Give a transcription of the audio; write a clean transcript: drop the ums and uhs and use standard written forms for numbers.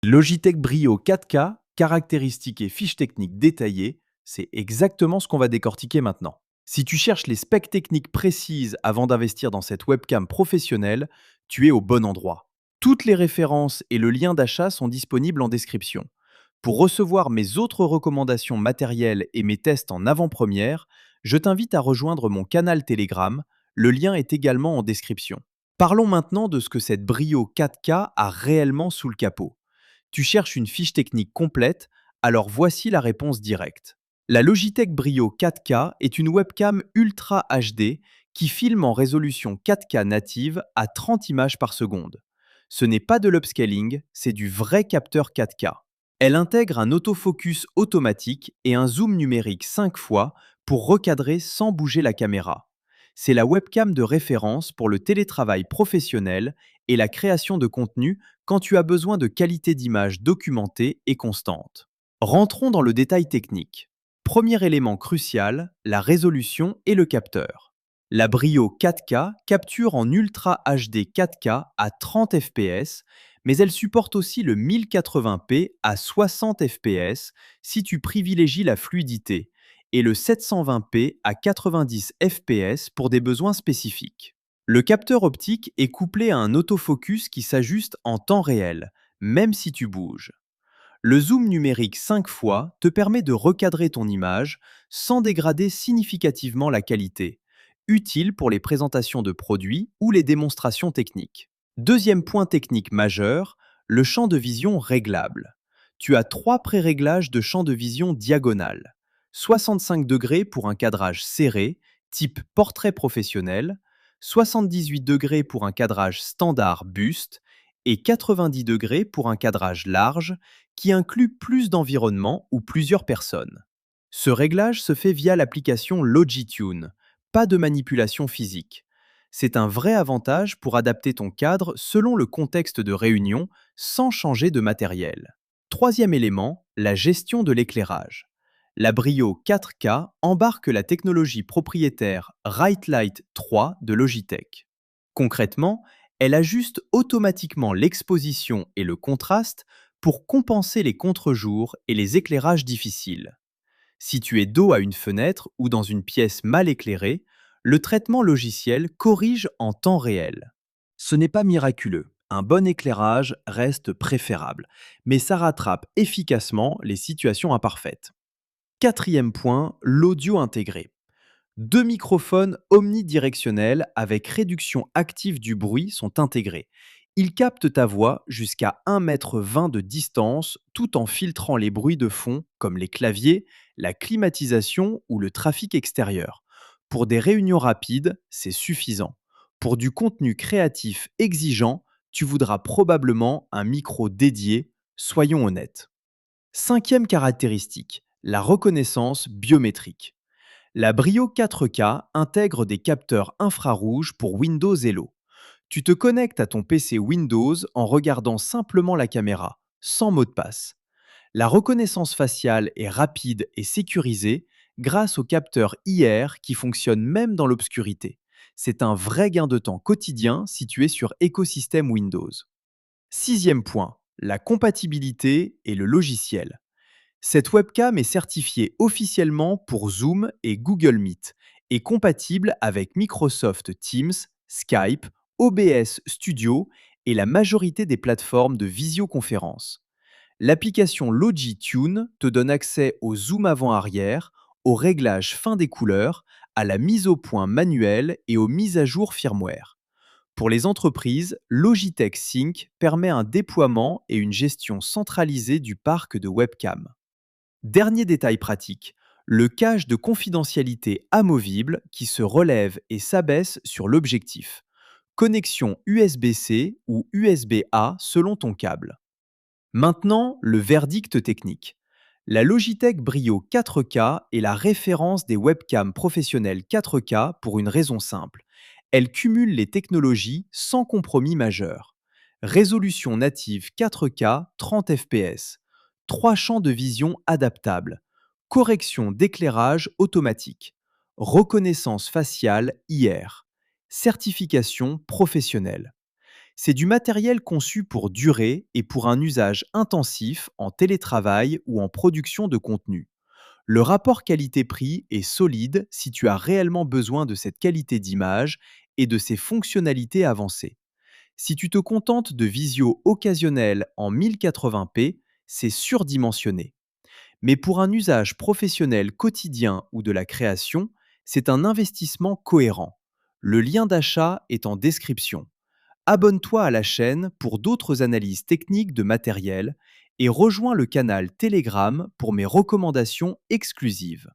Logitech Brio 4K, caractéristiques et fiches techniques détaillées, c'est exactement ce qu'on va décortiquer maintenant. Si tu cherches les specs techniques précises avant d'investir dans cette webcam professionnelle, tu es au bon endroit. Toutes les références et le lien d'achat sont disponibles en description. Pour recevoir mes autres recommandations matérielles et mes tests en avant-première, je t'invite à rejoindre mon canal Telegram. Le lien est également en description. Parlons maintenant de ce que cette Brio 4K a réellement sous le capot. Tu cherches une fiche technique complète, alors voici la réponse directe. La Logitech Brio 4K est une webcam Ultra HD qui filme en résolution 4K native à 30 images par seconde. Ce n'est pas de l'upscaling, c'est du vrai capteur 4K. Elle intègre un autofocus automatique et un zoom numérique 5 fois pour recadrer sans bouger la caméra. C'est la webcam de référence pour le télétravail professionnel et la création de contenu quand tu as besoin de qualité d'image documentée et constante. Rentrons dans le détail technique. Premier élément crucial, la résolution et le capteur. La Brio 4K capture en Ultra HD 4K à 30 fps, mais elle supporte aussi le 1080p à 60 fps si tu privilégies la fluidité, et le 720p à 90 fps pour des besoins spécifiques. Le capteur optique est couplé à un autofocus qui s'ajuste en temps réel, même si tu bouges. Le zoom numérique 5 fois te permet de recadrer ton image sans dégrader significativement la qualité, utile pour les présentations de produits ou les démonstrations techniques. Deuxième point technique majeur, le champ de vision réglable. Tu as trois pré-réglages de champ de vision diagonal. 65 degrés pour un cadrage serré, type portrait professionnel, 78 degrés pour un cadrage standard buste et 90 degrés pour un cadrage large qui inclut plus d'environnement ou plusieurs personnes. Ce réglage se fait via l'application Logitune, pas de manipulation physique. C'est un vrai avantage pour adapter ton cadre selon le contexte de réunion sans changer de matériel. Troisième élément, la gestion de l'éclairage. La Brio 4K embarque la technologie propriétaire Right Light 3 de Logitech. Concrètement, elle ajuste automatiquement l'exposition et le contraste pour compenser les contre-jours et les éclairages difficiles. Si tu es dos à une fenêtre ou dans une pièce mal éclairée, le traitement logiciel corrige en temps réel. Ce n'est pas miraculeux. Un bon éclairage reste préférable, mais ça rattrape efficacement les situations imparfaites. Quatrième point, l'audio intégré. Deux microphones omnidirectionnels avec réduction active du bruit sont intégrés. Ils captent ta voix jusqu'à 1,20 m de distance tout en filtrant les bruits de fond comme les claviers, la climatisation ou le trafic extérieur. Pour des réunions rapides, c'est suffisant. Pour du contenu créatif exigeant, tu voudras probablement un micro dédié, soyons honnêtes. Cinquième caractéristique, la reconnaissance biométrique. La Brio 4K intègre des capteurs infrarouges pour Windows Hello. Tu te connectes à ton PC Windows en regardant simplement la caméra, sans mot de passe. La reconnaissance faciale est rapide et sécurisée grâce aux capteurs IR qui fonctionnent même dans l'obscurité. C'est un vrai gain de temps quotidien si tu es sur écosystème Windows. Sixième point, la compatibilité et le logiciel. Cette webcam est certifiée officiellement pour Zoom et Google Meet et compatible avec Microsoft Teams, Skype, OBS Studio et la majorité des plateformes de visioconférence. L'application Logitune te donne accès au zoom avant-arrière, au réglage fin des couleurs, à la mise au point manuelle et aux mises à jour firmware. Pour les entreprises, Logitech Sync permet un déploiement et une gestion centralisée du parc de webcams. Dernier détail pratique, le cache de confidentialité amovible qui se relève et s'abaisse sur l'objectif. Connexion USB-C ou USB-A selon ton câble. Maintenant, le verdict technique. La Logitech Brio 4K est la référence des webcams professionnelles 4K pour une raison simple. Elle cumule les technologies sans compromis majeur. Résolution native 4K 30 fps. Trois champs de vision adaptables. Correction d'éclairage automatique. Reconnaissance faciale IR. Certification professionnelle. C'est du matériel conçu pour durer et pour un usage intensif en télétravail ou en production de contenu. Le rapport qualité-prix est solide si tu as réellement besoin de cette qualité d'image et de ces fonctionnalités avancées. Si tu te contentes de visio occasionnel en 1080p, c'est surdimensionné. Mais pour un usage professionnel quotidien ou de la création, c'est un investissement cohérent. Le lien d'achat est en description. Abonne-toi à la chaîne pour d'autres analyses techniques de matériel et rejoins le canal Telegram pour mes recommandations exclusives.